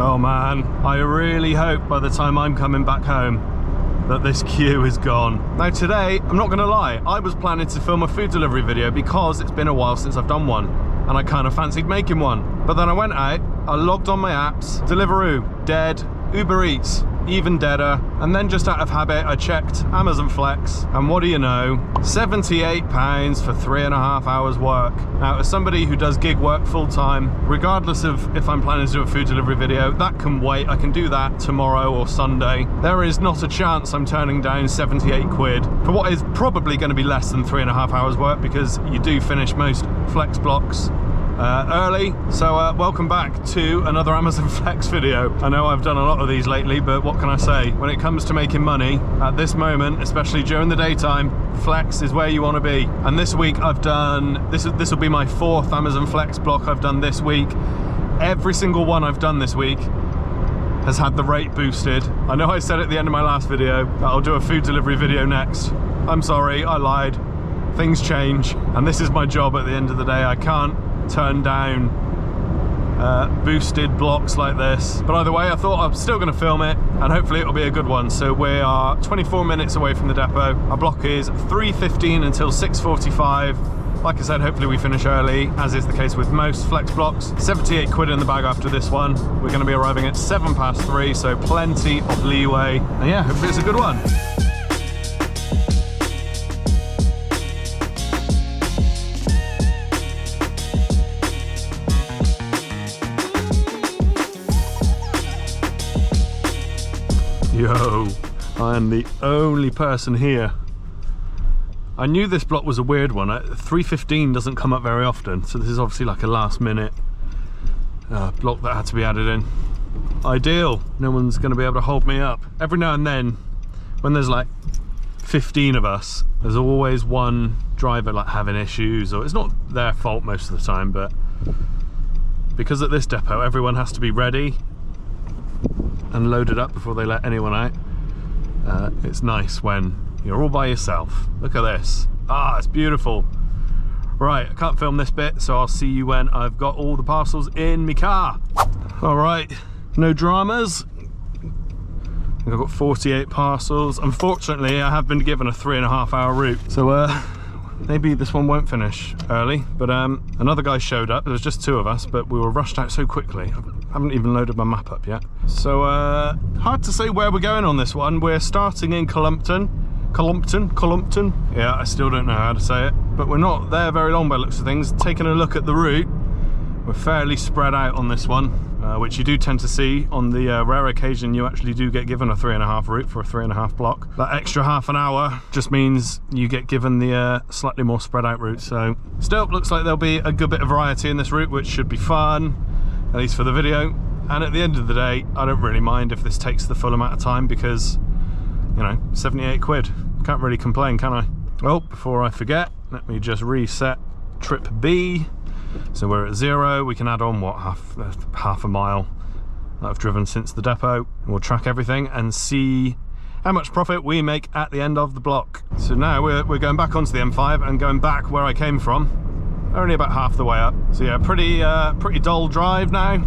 Oh man, I really hope by the time I'm coming back home that this queue is gone. Now today, I'm not gonna lie, I was planning to film a food delivery video because it's been a while since I've done one and I kind of fancied making one. But then I went out, I logged on my apps, Deliveroo, dead, Uber Eats, even deader, and then just out of habit I checked Amazon Flex, and what do you know, £78 for 3.5 hours work. Now as somebody who does gig work full time, regardless of if I'm planning to do a food delivery video, that can wait. I can do that tomorrow or Sunday. There is not a chance I'm turning down 78 quid for what is probably going to be less than 3.5 hours work, because you do finish most Flex blocks early. So welcome back to another Amazon Flex video. I know I've done a lot of these lately, but what can I say? When it comes to making money at this moment, especially during the daytime, Flex is where you want to be. And this week I've done, this will be my 4th Amazon Flex block I've done this week. Every single one I've done this week has had the rate boosted. I know I said at the end of my last video that I'll do a food delivery video next. I'm sorry, I lied. Things change, and this is my job at the end of the day. I can't turn down boosted blocks like this, but either way I thought I'm still going to film it and hopefully it'll be a good one. So we are 24 minutes away from the depot. Our block is 3:15 until 6:45. Like I said, hopefully we finish early, as is the case with most Flex blocks. 78 quid in the bag after this one. We're going to be arriving at 3:07, so plenty of leeway, and yeah, hopefully it's a good one. Yo, I am the only person here. I knew this block was a weird one. 3:15 doesn't come up very often, so this is obviously like a last minute block that had to be added in. Ideal, no one's going to be able to hold me up. Every now and then, when there's like 15 of us, there's always one driver like having issues, or it's not their fault most of the time, but because at this depot everyone has to be ready and loaded up before they let anyone out. It's nice when you're all by yourself. Look at this. Ah, it's beautiful. Right, I can't film this bit, so I'll see you when I've got all the parcels in my car. All right, no dramas. I think I've got 48 parcels. Unfortunately, I have been given a 3.5 hour route, so maybe this one won't finish early, but another guy showed up. There was just 2 of us, but we were rushed out so quickly. I haven't even loaded my map up yet. So hard to say where we're going on this one. We're starting in Columpton. Yeah, I still don't know how to say it, but we're not there very long by the looks of things. Taking a look at the route, we're fairly spread out on this one, which you do tend to see on the rare occasion you actually do get given a 3.5 route for a 3.5 block. That extra half an hour just means you get given the slightly more spread out route. So still looks like there'll be a good bit of variety in this route, which should be fun, at least for the video. And at the end of the day, I don't really mind if this takes the full amount of time, because, you know, 78 quid. Can't really complain, can I? Oh, before I forget, let me just reset trip B. So we're at 0. We can add on, what, half a mile that I've driven since the depot. We'll track everything and see how much profit we make at the end of the block. So now we're going back onto the M5 and going back where I came from. Only about half the way up. So yeah, pretty dull drive now.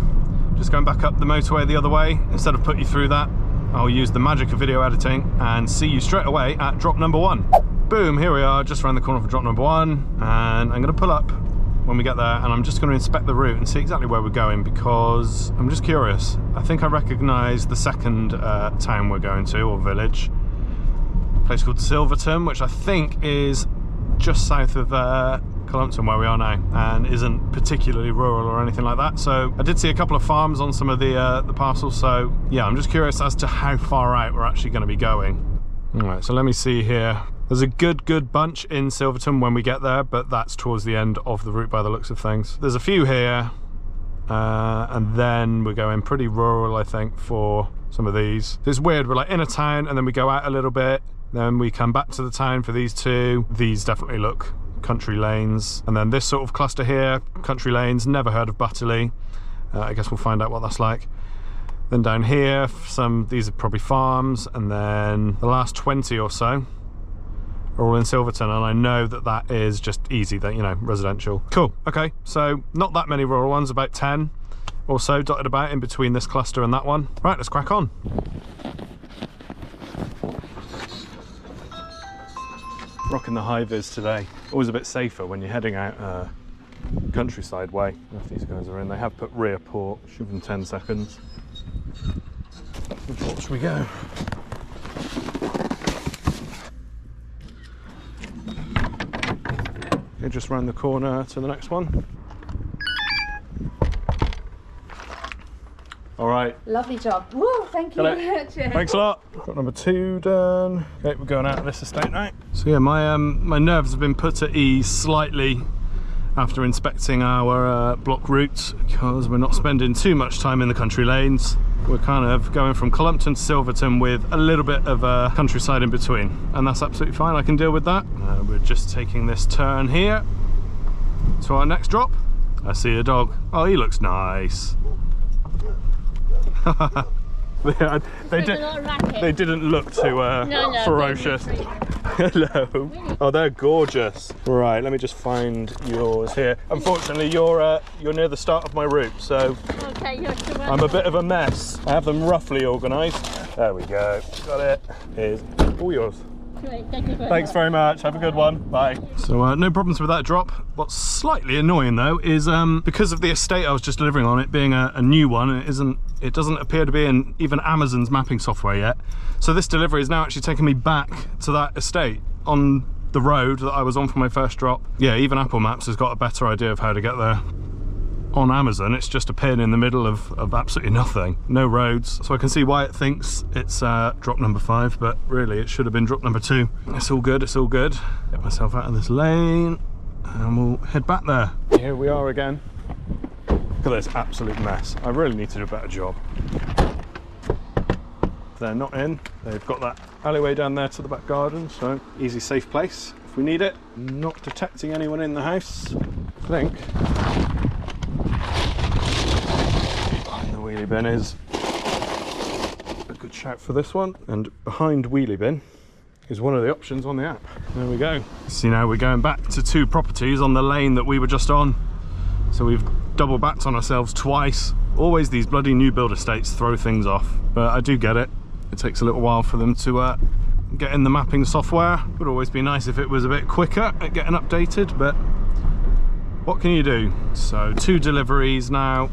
Just going back up the motorway the other way. Instead of put you through that, I'll use the magic of video editing and see you straight away at drop number 1. Boom, here we are, just around the corner from drop number 1, and I'm going to pull up when we get there, and I'm just going to inspect the route and see exactly where we're going, because I'm just curious. I think I recognise the second town we're going to, or village, a place called Silverton, which I think is just south of Columpton where we are now, and isn't particularly rural or anything like that. So I did see a couple of farms on some of the parcels, so yeah, I'm just curious as to how far out we're actually going to be going. All right, so let me see here. There's a good bunch in Silverton when we get there, but that's towards the end of the route by the looks of things. There's a few here, and then we're going pretty rural, I think, for some of these. It's weird, we're like in a town and then we go out a little bit, then we come back to the town for these 2. These definitely look country lanes, and then this sort of cluster here, country lanes. Never heard of Butterley. I guess we'll find out what that's like. Then down here, these are probably farms, and then the last 20 or so are all in Silverton, and I know that that is just easy, that, you know, residential. Cool. Okay, so not that many rural ones, about 10. or so dotted about in between this cluster and that one. Right, let's crack on. Rocking the high vis today. Always a bit safer when you're heading out countryside way. If these guys are in, they have put rear port, shoot them 10 seconds. Which port should we go? Okay, just round the corner to the next one. All right. Lovely job. Woo, thank you very much. Thanks a lot. Got number 2 done. Okay, we're going out of this estate now. So yeah, my nerves have been put at ease slightly after inspecting our block route, because we're not spending too much time in the country lanes. We're kind of going from Columpton to Silverton with a little bit of countryside in between, and that's absolutely fine. I can deal with that. We're just taking this turn here to our next drop. I see a dog. Oh, he looks nice. They didn't look too ferocious. Hello. Oh, they're gorgeous. Right, let me just find yours here. Unfortunately, you're near the start of my route, so okay, I'm a bit of a mess. I have them roughly organised. There we go. Got it. Here's all yours. Great, thank you very Thanks much. very much. Have a good one. Bye. So no problems with that drop. What's slightly annoying though is because of the estate I was just delivering on, it being a new one, it doesn't appear to be in even Amazon's mapping software yet. So this delivery is now actually taking me back to that estate on the road that I was on for my first drop. Yeah, even Apple Maps has got a better idea of how to get there. On Amazon, it's just a pin in the middle of absolutely nothing, no roads, so I can see why it thinks it's drop number 5, but really it should have been drop number 2. It's all good, it's all good. Get myself out of this lane and we'll head back there. Here we are again. Look at this absolute mess. I really need to do a better job. They're not in. They've got that alleyway down there to the back garden, so easy, safe place if we need it. Not detecting anyone in the house, I think. Wheelie bin is a good shout for this one, and behind wheelie bin is one of the options on the app. There we go. See, now we're going back to 2 properties on the lane that we were just on, so we've double backed on ourselves twice. Always these bloody new build estates throw things off, but I do get it. It takes a little while for them to get in the mapping software. Would always be nice if it was a bit quicker at getting updated, but what can you do? So 2 deliveries now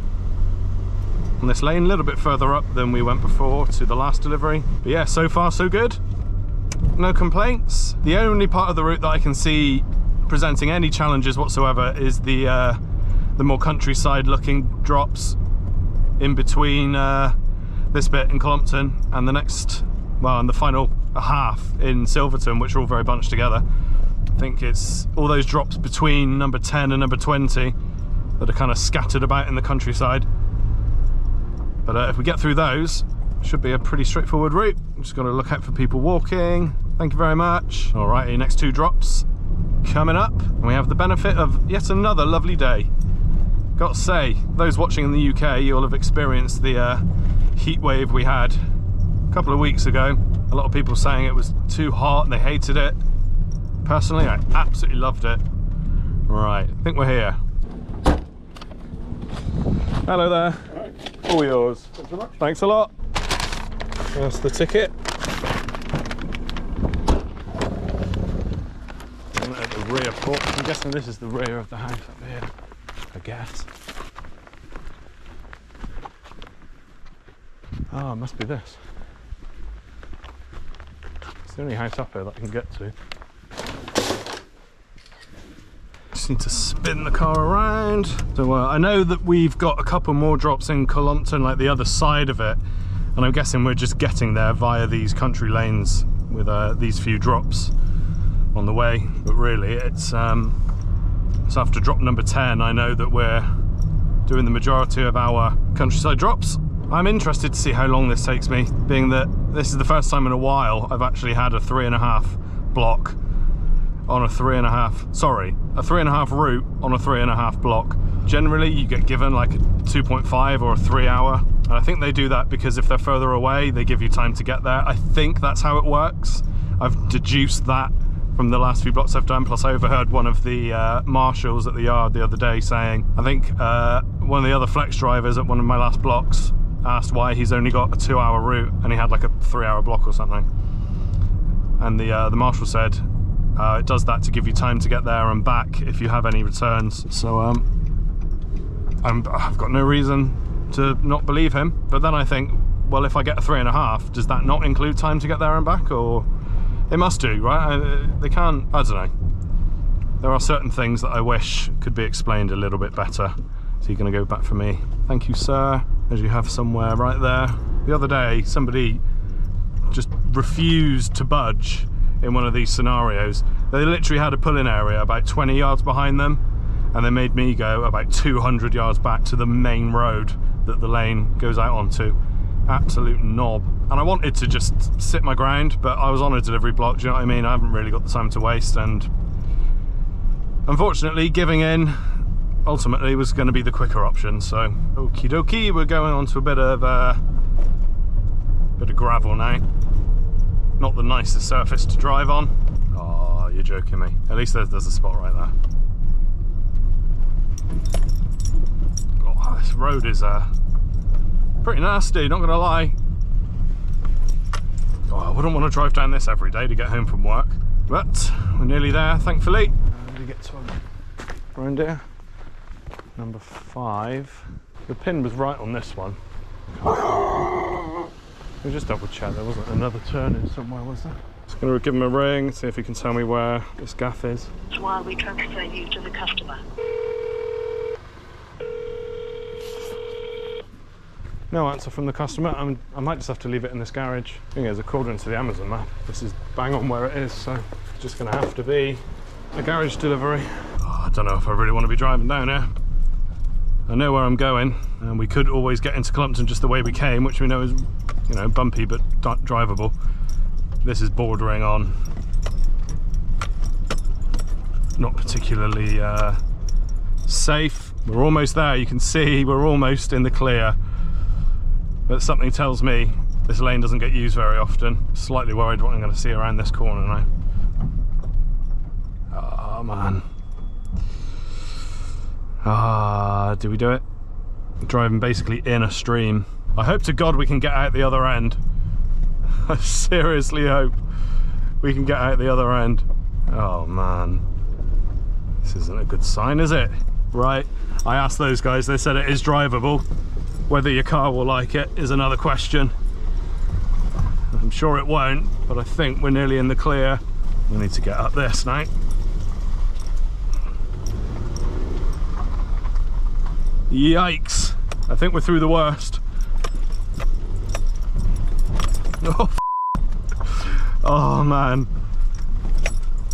on this lane, a little bit further up than we went before to the last delivery. But yeah, so far so good. No complaints. The only part of the route that I can see presenting any challenges whatsoever is the more countryside looking drops in between this bit in Columpton and the next, well, and the final half in Silverton, which are all very bunched together. I think it's all those drops between number 10 and number 20 that are kind of scattered about in the countryside. But if we get through those, it should be a pretty straightforward route. Just got to look out for people walking. Thank you very much. Alrighty, next 2 drops coming up, and we have the benefit of yet another lovely day. Got to say, those watching in the UK, you'll have experienced the heat wave we had a couple of weeks ago. A lot of people saying it was too hot and they hated it. Personally, I absolutely loved it. Right, I think we're here. Hello there. All yours. Thanks so much. Thanks a lot. That's the ticket. And at the rear port. I'm guessing this is the rear of the house up here, I guess. Oh, it must be this. It's the only house up here that I can get to. Just need to spin the car around. So I know that we've got a couple more drops in Columpton, like the other side of it, and I'm guessing we're just getting there via these country lanes with these few drops on the way. But really, it's so after drop number 10, I know that we're doing the majority of our countryside drops. I'm interested to see how long this takes me, being that this is the first time in a while I've actually had a 3.5 block on a 3.5 route on a 3.5 block. Generally you get given like a 2.5 or a 3 hour, and I think they do that because if they're further away they give you time to get there. I think that's how it works. I've deduced that from the last few blocks I've done. Plus I overheard one of the marshals at the yard the other day saying, I think one of the other flex drivers at one of my last blocks asked why he's only got a 2-hour route and he had like a 3-hour block or something. And the marshal said it does that to give you time to get there and back if you have any returns. So I've got no reason to not believe him. But then I think, well, if I get a 3.5, does that not include time to get there and back? Or it must do, right? They can't, I don't know. There are certain things that I wish could be explained a little bit better. So you're gonna go back for me. Thank you, sir. As you have somewhere right there. The other day, somebody just refused to budge in one of these scenarios. They literally had a pull-in area about 20 yards behind them, and they made me go about 200 yards back to the main road that the lane goes out onto. Absolute knob. And I wanted to just sit my ground, but I was on a delivery block, do you know what I mean? I haven't really got the time to waste, and unfortunately giving in ultimately was going to be the quicker option. So okie dokie, we're going on to a bit of gravel now. Not the nicest surface to drive on. Oh, you're joking me. At least there's a spot right there. Oh, this road is pretty nasty, not gonna lie. Oh, I wouldn't want to drive down this every day to get home from work, but we're nearly there, thankfully. How do we get to around here? Number 5. The pin was right on this one. We'll just double check there wasn't another turn in somewhere, was there? Just going to give him a ring, see if he can tell me where this gaff is. While we transfer you to the customer. No answer from the customer. I might just have to leave it in this garage. Thing is, according to the Amazon map, this is bang on where it is, so it's just going to have to be a garage delivery. Oh, I don't know if I really want to be driving down here. I know where I'm going, and we could always get into Clumpton just the way we came, which we know is, you know, bumpy but drivable. This is bordering on not particularly safe. We're almost there, you can see we're almost in the clear. But something tells me this lane doesn't get used very often. Slightly worried what I'm going to see around this corner now. Oh man. Do we do it? Driving basically in a stream. I hope to God we can get out the other end. I seriously hope we can get out the other end. Oh man. This isn't a good sign, is it? Right, I asked those guys, they said it is drivable. Whether your car will like it is another question. I'm sure it won't, but I think we're nearly in the clear. We need to get up this now. Yikes. I think we're through the worst. Oh, oh man.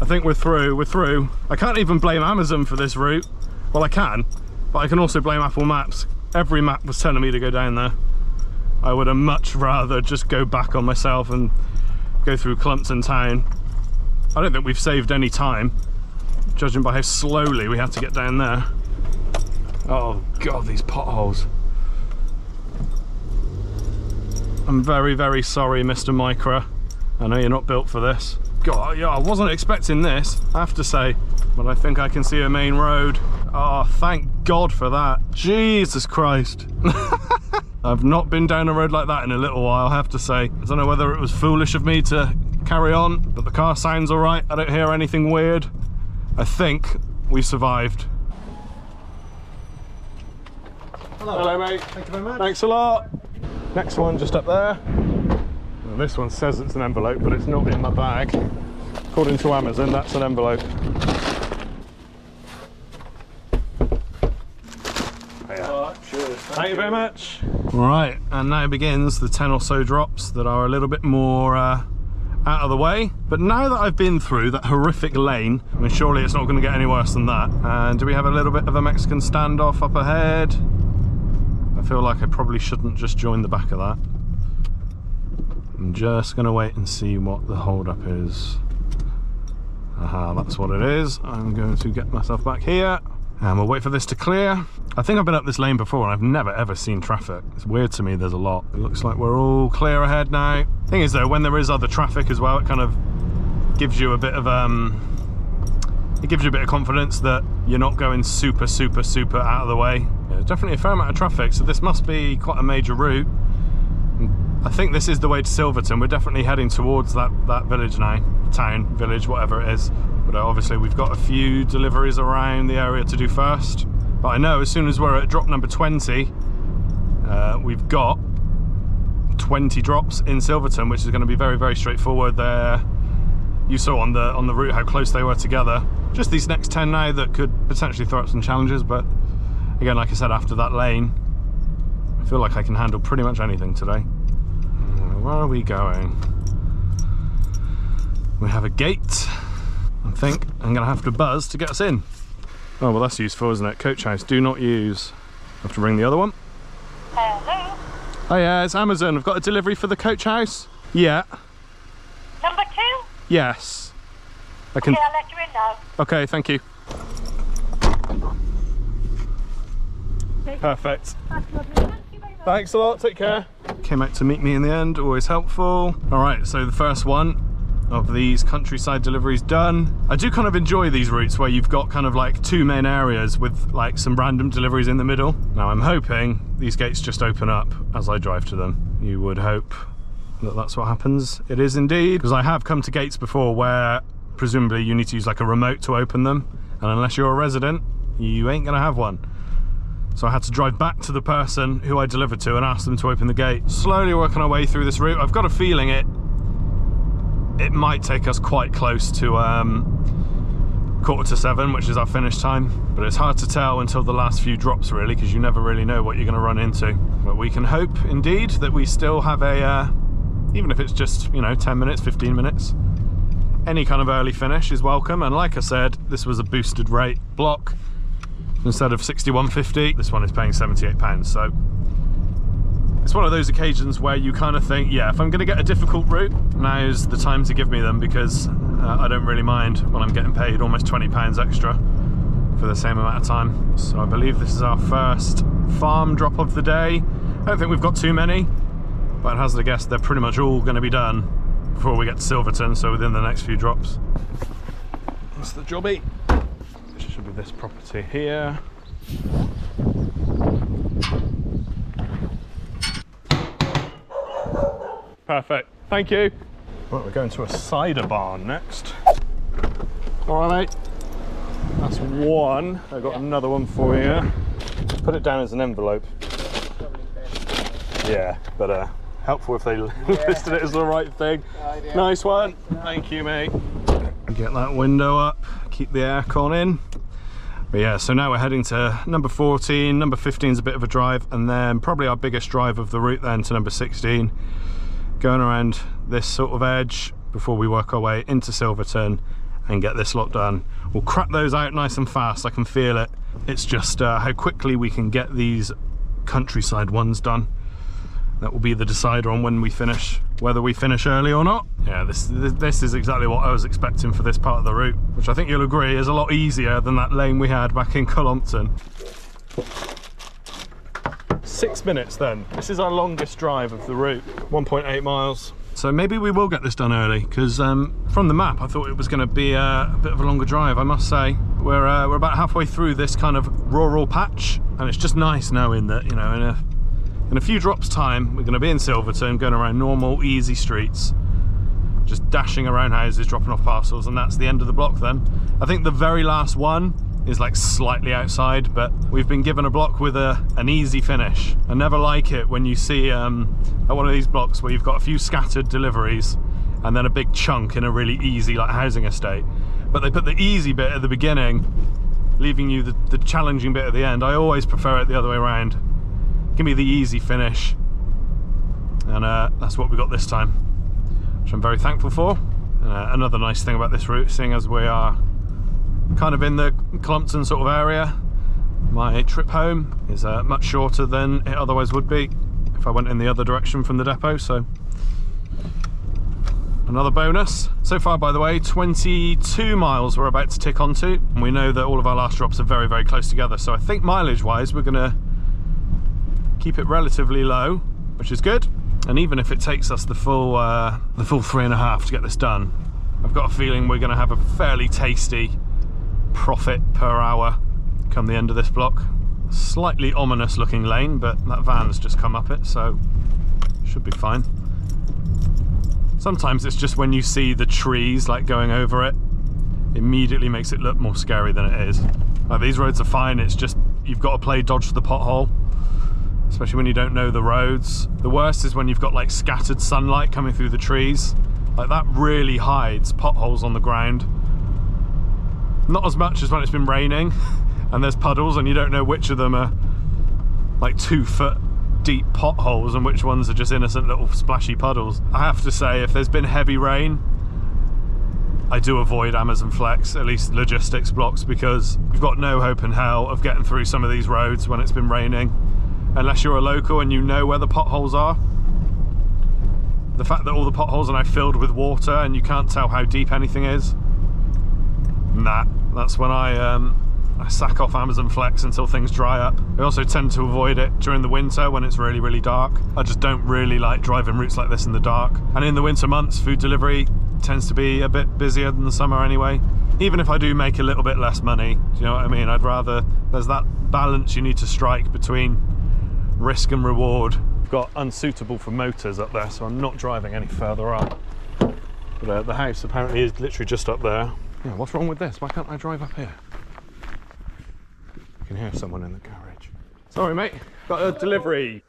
I think we're through. I can't even blame Amazon for this route. Well, I can, but I can also blame Apple Maps. Every map was telling me to go down there. I would have much rather just go back on myself and go through Clumpton town. I don't think we've saved any time, judging by how slowly we had to get down there. Oh God, these potholes. I'm very, very sorry, Mr. Micra. I know you're not built for this. God, yeah, I wasn't expecting this, I have to say. But I think I can see a main road. Oh, thank God for that. Jesus Christ. I've not been down a road like that in a little while, I have to say. I don't know whether it was foolish of me to carry on, but the car sounds all right. I don't hear anything weird. I think we survived. Hello. Hello, mate. Thank you very much. Thanks a lot. Next one just up there. Well, this one says it's an envelope, but it's not in my bag. According to Amazon, that's an envelope. Cheers. Thank you very much. Right, and now begins the 10 or so drops that are a little bit more out of the way. But now that I've been through that horrific lane, I mean, surely it's not going to get any worse than that. And do we have a little bit of a Mexican standoff up ahead? I feel like I probably shouldn't just join the back of that. I'm just going to wait and see what the hold up is. Aha, that's what it is. I'm going to get myself back here and we'll wait for this to clear. I think I've been up this lane before and I've never ever seen traffic. It's weird to me, there's a lot. It looks like we're all clear ahead now. Thing is though, when there is other traffic as well, it kind of gives you a bit of it gives you a bit of confidence that you're not going super out of the way. Yeah, definitely a fair amount of traffic, so this must be quite a major route. I think this is the way to Silverton. We're definitely heading towards that village now, town, village, whatever it is. But obviously we've got a few deliveries around the area to do first. But I know as soon as we're at drop number 20, we've got 20 drops in Silverton, which is going to be very straightforward there. You saw on the route how close they were together. Just these next 10 now that could potentially throw up some challenges, but again, like I said, after that lane, I feel like I can handle pretty much anything today. Where are we going? We have a gate. I think I'm going to have to buzz to get us in. Oh, well, that's useful, isn't it? Coach house, do not use. Have to ring the other one. Hello? Oh yeah, it's Amazon. I've got a delivery for the coach house. Yeah. Number 2? Yes. I can. Okay, I'll let you in now. Okay, thank you. Perfect. That's lovely. Thank you very much. Thanks a lot, take care. Came out to meet me in the end, always helpful. All right, so the first one of these countryside deliveries done. I do kind of enjoy these routes where you've got kind of like 2 main areas with like some random deliveries in the middle. Now I'm hoping these gates just open up as I drive to them. You would hope that that's what happens. It is indeed, because I have come to gates before where presumably you need to use like a remote to open them, and unless you're a resident, you ain't gonna have one. So I had to drive back to the person who I delivered to and ask them to open the gate. Slowly working our way through this route. I've got a feeling it might take us quite close to 6:45, which is our finish time, but it's hard to tell until the last few drops really, because you never really know what you're going to run into. But we can hope indeed that we still have a even if it's just, you know, 10 minutes, 15 minutes, any kind of early finish is welcome. And like I said, this was a boosted rate block. Instead of 61.50, this one is paying £78. So it's one of those occasions where you kind of think, yeah, if I'm going to get a difficult route, now's the time to give me them, because I don't really mind when I'm getting paid almost £20 extra for the same amount of time. So I believe this is our first farm drop of the day. I don't think we've got too many, but I'd hazard a guess they're pretty much all going to be done before we get to Silverton, so within the next few drops. That's the jobby. It should be this property here. Perfect, thank you. Right, we're going to a cider barn next. All right, mate. That's one. I've got another one for you. Just put it down as an envelope. Yeah, but helpful if they listed it as the right thing. Nice one. Thank you, mate. Get that window up, keep the aircon in. But yeah, so now we're heading to number 14. Number 15 is a bit of a drive, and then probably our biggest drive of the route then to number 16. Going around this sort of edge before we work our way into Silverton and get this lot done. We'll crack those out nice and fast, I can feel it. It's just how quickly we can get these countryside ones done. That will be the decider on when we finish, whether we finish early or not. Yeah, this is exactly what I was expecting for this part of the route, which I think you'll agree is a lot easier than that lane we had back in Cullompton. 6 minutes then. This is our longest drive of the route, 1.8 miles. So maybe we will get this done early, because from the map I thought it was going to be a bit of a longer drive, I must say. We're about halfway through this kind of rural patch, and it's just nice knowing that, you know, in a few drops time we're going to be in Silverton, going around normal easy streets, just dashing around houses, dropping off parcels, and that's the end of the block then. I think the very last one is like slightly outside, but we've been given a block with an easy finish. I never like it when you see at one of these blocks where you've got a few scattered deliveries and then a big chunk in a really easy like housing estate, but they put the easy bit at the beginning, leaving you the challenging bit at the end. I always prefer it the other way around. Give me the easy finish, and that's what we got this time, which I'm very thankful for. Another nice thing about this route, seeing as we are kind of in the Cullompton sort of area, my trip home is much shorter than it otherwise would be if I went in the other direction from the depot, so another bonus. So far, by the way, 22 miles we're about to tick onto, and we know that all of our last drops are very, very close together, so I think mileage wise we're gonna keep it relatively low, which is good. And even if it takes us the full 3.5 to get this done, I've got a feeling we're going to have a fairly tasty profit per hour come the end of this block. Slightly ominous looking lane, but that van's just come up it, so should be fine. Sometimes it's just when you see the trees like going over it, immediately makes it look more scary than it is. Like, these roads are fine, it's just you've got to play dodge the pothole, especially when you don't know the roads. The worst is when you've got like scattered sunlight coming through the trees. Like, that really hides potholes on the ground. Not as much as when it's been raining and there's puddles and you don't know which of them are like 2 foot deep potholes and which ones are just innocent little splashy puddles. I have to say, if there's been heavy rain, I do avoid Amazon Flex, at least logistics blocks, because you've got no hope in hell of getting through some of these roads when it's been raining, unless you're a local and you know where the potholes are. The fact that all the potholes are now filled with water and you can't tell how deep anything is, nah, that's when I sack off Amazon Flex until things dry up. I also tend to avoid it during the winter when it's really, really dark. I just don't really like driving routes like this in the dark. And in the winter months, food delivery tends to be a bit busier than the summer anyway. Even if I do make a little bit less money, do you know what I mean? I'd rather, there's that balance you need to strike between risk and reward. I've got unsuitable for motors up there, so I'm not driving any further up. But the house apparently is literally just up there. Yeah, what's wrong with this? Why can't I drive up here? I can hear someone in the garage. Sorry, mate. Got a delivery.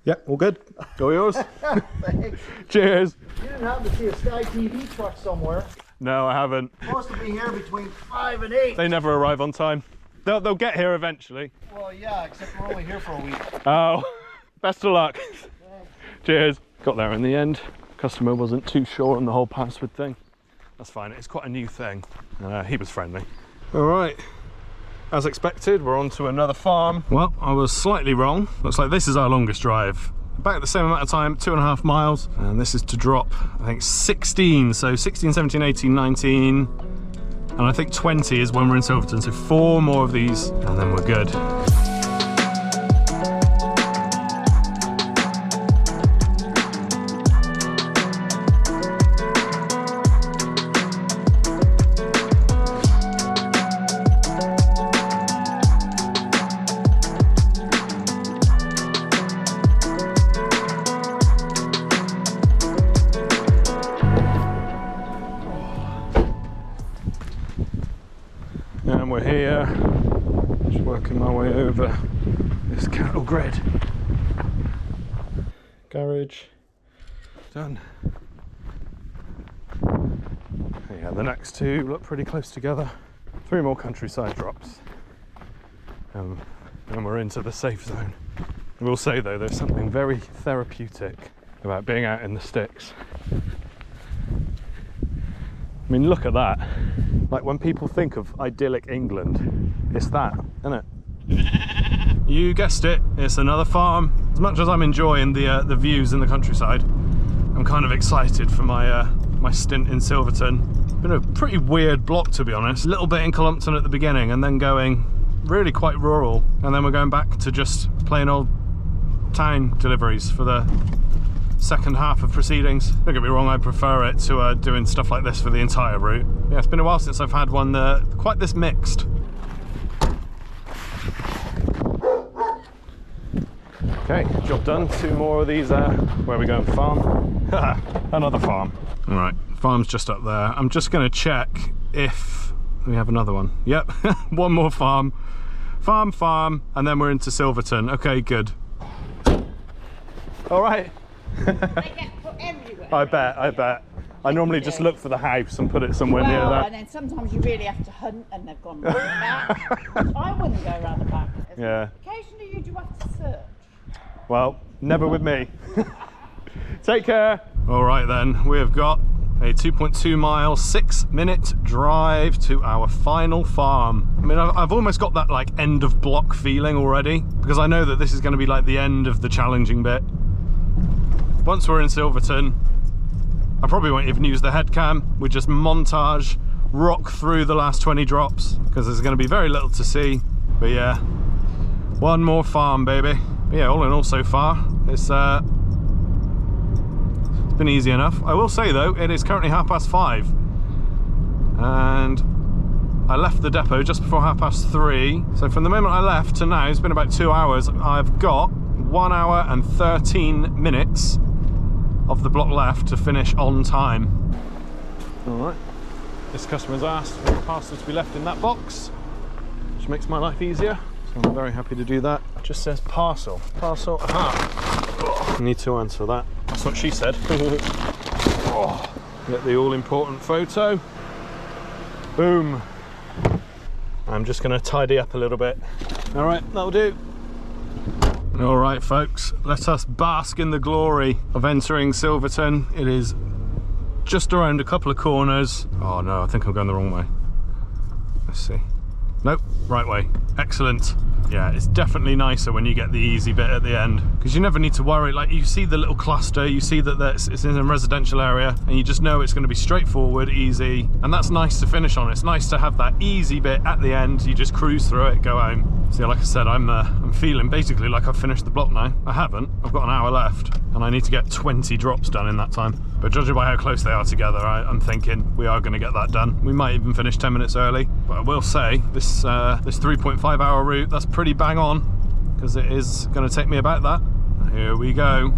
Yeah, all good. Go yours. Thanks. Cheers. You didn't happen to see a Sky TV truck somewhere? No, I haven't. Supposed to be here between 5 and 8. They never arrive on time. They'll get here eventually. Well, yeah, except we're only here for a week. Oh, best of luck. Cheers. Got there in the end. Customer wasn't too sure on the whole password thing. That's fine, it's quite a new thing. He was friendly. All right, as expected, we're on to another farm. Well, I was slightly wrong. Looks like this is our longest drive. About the same amount of time, 2.5 miles. And this is to drop, I think, 16. So 16, 17, 18, 19. And I think 20 is when we're in Silverton. So 4 more of these and then we're good. And we're here, just working my way over this cattle grid. Garage, done. Yeah, the next 2 look pretty close together. 3 more countryside drops. And we're into the safe zone. I will say though, there's something very therapeutic about being out in the sticks. I mean, look at that. Like, when people think of idyllic England, it's that, isn't it? You guessed it, it's another farm. As much as I'm enjoying the views in the countryside, I'm kind of excited for my my stint in Silverton. Been a pretty weird block, to be honest. A little bit in Columpton at the beginning, and then going really quite rural, and then we're going back to just plain old town deliveries for the second half of proceedings. Don't get me wrong, I prefer it to doing stuff like this for the entire route. Yeah, it's been a while since I've had one quite this mixed. Okay, job done. 2 more of these. Where are we going? Farm? Another farm. All right, farm's just up there. I'm just going to check if we have another one. Yep, 1 more farm. Farm, and then we're into Silverton. Okay, good. All right. They get put everywhere. I bet. I normally just look for the house and put it somewhere near that. And then sometimes you really have to hunt, and they've gone round the back. I wouldn't go round the back. Yeah. Occasionally you do have to search. Well, never with me. Take care. All right then, we have got a 2.2 mile, 6-minute drive to our final farm. I mean, I've almost got that like end of block feeling already, because I know that this is going to be like the end of the challenging bit. Once we're in Silverton, I probably won't even use the head cam. We just montage, rock through the last 20 drops, because there's going to be very little to see. But yeah, 1 more farm, baby. But yeah, all in all so far, it's been easy enough. I will say though, it is currently 5:30, and I left the depot just before 3:30. So from the moment I left to now, it's been about 2 hours. I've got 1 hour and 13 minutes of the block left to finish on time. All right. This customer's asked for the parcel to be left in that box, which makes my life easier. So I'm very happy to do that. It just says parcel. Parcel. Aha. I need to answer that. That's what she said. Oh, get the all-important photo. Boom. I'm just going to tidy up a little bit. All right, that'll do. All right, folks, let us bask in the glory of entering Silverton. It is just around a couple of corners. Oh no, I think I'm going the wrong way. Let's see. Nope, right way. Excellent. Yeah, it's definitely nicer when you get the easy bit at the end, because you never need to worry. Like, you see the little cluster, you see that it's in a residential area, and you just know it's going to be straightforward, easy, and that's nice to finish on. It's nice to have that easy bit at the end. You just cruise through it, go home. So like I said, I'm feeling basically like I've finished the block now. I haven't. I've got an hour left, and I need to get 20 drops done in that time. But judging by how close they are together, I'm thinking we are going to get that done. We might even finish 10 minutes early. But I will say, this 3.5 hour route, that's pretty bang on, because it is going to take me about that. Here we go.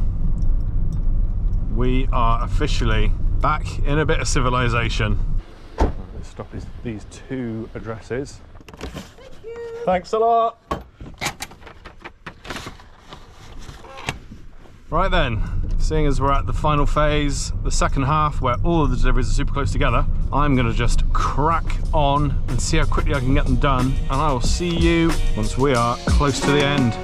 We are officially back in a bit of civilization. Let's stop these two addresses. Thanks a lot. Right then, seeing as we're at the final phase, the second half, where all of the deliveries are super close together, I'm gonna just crack on and see how quickly I can get them done, and I will see you once we are close to the end.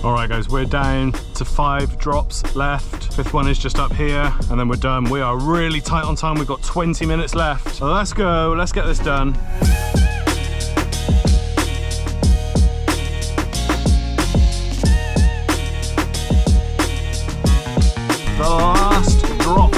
Alright guys, we're down to 5 drops left. 5th one is just up here, and then we're done. We are really tight on time. We've got 20 minutes left. So let's go, let's get this done. The last drop.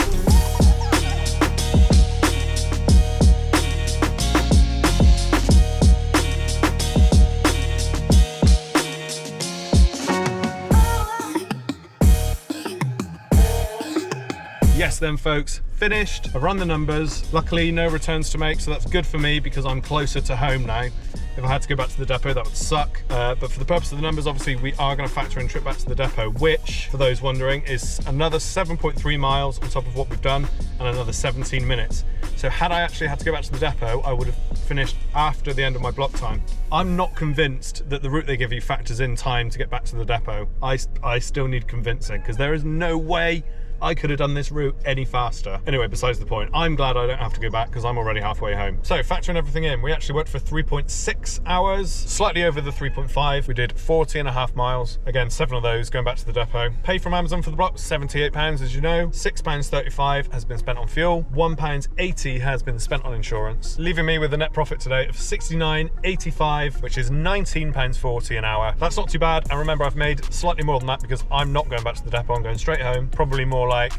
Yes then folks, finished. I've run the numbers. Luckily no returns to make, so that's good for me because I'm closer to home now. If I had to go back to the depot, that would suck. But for the purpose of the numbers, obviously we are going to factor in trip back to the depot, which, for those wondering, is another 7.3 miles on top of what we've done, and another 17 minutes. So had I actually had to go back to the depot, I would have finished after the end of my block time. I'm not convinced that the route they give you factors in time to get back to the depot. I still need convincing, because there is no way I could have done this route any faster. Anyway, besides the point, I'm glad I don't have to go back because I'm already halfway home. So factoring everything in, we actually worked for 3.6 hours, slightly over the 3.5. We did 40.5 miles. Again, 7 of those going back to the depot. Pay from Amazon for the block, £78 as you know. £6.35 has been spent on fuel. £1.80 has been spent on insurance, leaving me with a net profit today of £69.85, which is £19.40 an hour. That's not too bad. And remember, I've made slightly more than that because I'm not going back to the depot. I'm going straight home, probably more like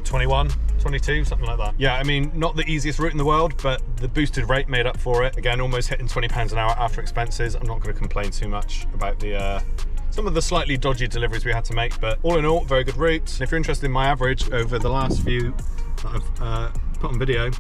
21, 22, something like that. Yeah, I mean, not the easiest route in the world, but the boosted rate made up for it. Again, almost hitting £20 an hour after expenses. I'm not going to complain too much about the some of the slightly dodgy deliveries we had to make, but all in all, very good route. And if you're interested in my average over the last few that I've put on video,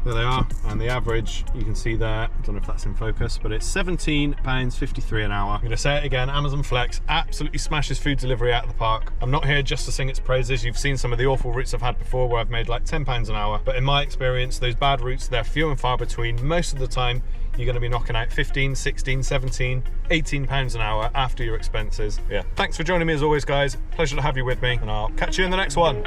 there they are, and the average you can see there, I don't know if that's in focus, but it's £17.53 an hour. I'm going to say it again, Amazon Flex absolutely smashes food delivery out of the park. I'm not here just to sing its praises. You've seen some of the awful routes I've had before where I've made like £10 an hour, but in my experience, those bad routes, they're few and far between. Most of the time you're going to be knocking out 15, 16, 17, 18 pounds an hour after your expenses. Yeah, thanks for joining me as always guys, pleasure to have you with me, and I'll catch you in the next one.